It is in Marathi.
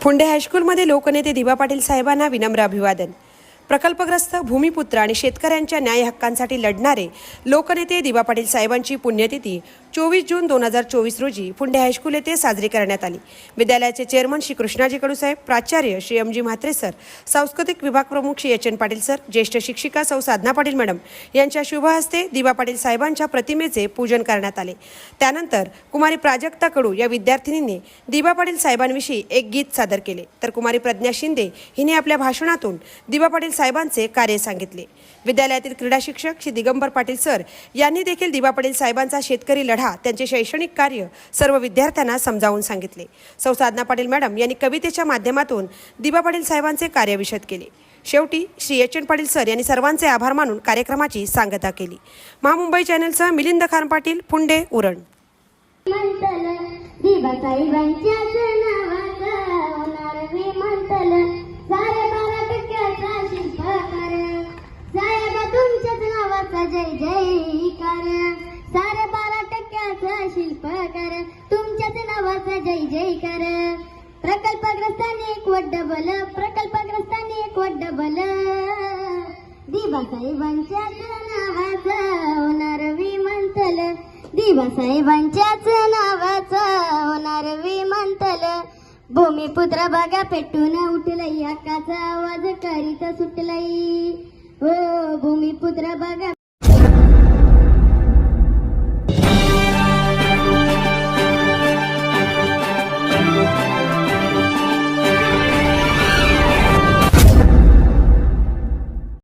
फुंडे हायस्कूलमध्ये लोकनेते दिबा पाटील साहेबांना विनम्र अभिवादन। प्रकल्पग्रस्त भूमिपुत्र आणि शेतकऱ्यांच्या न्याय हक्कांसाठी लढणारे लोकनेते दिबा पाटील साहेबांची पुण्यतिथी 24 जून 2024 रोजी फुंडे हायस्कूल येथे साजरी करण्यात आली। विद्यालयाचे चेअरमन श्री कृष्णाजी कडू साहेब, प्राचार्य श्री एम.जी. म्हात्रे सर, सांस्कृतिक विभाग प्रमुख श्री एच.एन. पाटील सर, ज्येष्ठ शिक्षिका सौ साधना पाटील मॅडम यांच्या शुभ हस्ते दिबा पाटील साहेबांच्या प्रतिमेचे पूजन करण्यात आले। त्यानंतर कुमारी प्राजक्ता कडू या विद्यार्थिनींनी दिबा पाटील साहेबांविषयी एक गीत सादर केले, तर कुमारी प्रज्ञा शिंदे हिने आपल्या भाषणातून दिबा पाटील साहेबांचे कार्य सांगितले। विद्यालयातील क्रीडा शिक्षक श्री दिगंबर पाटील सर यांनी देखील दिबा पाटील साहेबांचा शेतकरी लढा, त्यांचे शैक्षणिक कार्य सर्व विद्यार्थ्यांना समजावून सांगितले। सौ साधना पाटील मॅडम यांनी कवितेच्या माध्यमातून दिबा पाटील साहेबांचे कार्य विशद केले। शेवटी श्री एच.एन. पाटील सर यांनी सर्वांचे आभार मानून कार्यक्रमाची सांगता केली। महामुंबई चॅनलचा मिलिंद खान पाटील, फुंडे, उरण। जय जयकार, सारे 12% शिल्पकार, तुमच्याच नावाचा जय जयकार। प्रकल्पग्रस्तांनी एक डबल, प्रकल्पग्रस्तांनी एक डबल, दिबा साहेबांच्याच नावाचा होणार विमानतल, दिबा साहेबांच्याच नावाचा होणार विमानतल। भूमिपुत्र बघा पेटून उठलई, हक्काचा आवाज करीत सुटलई, हो भूमिपुत्र बघा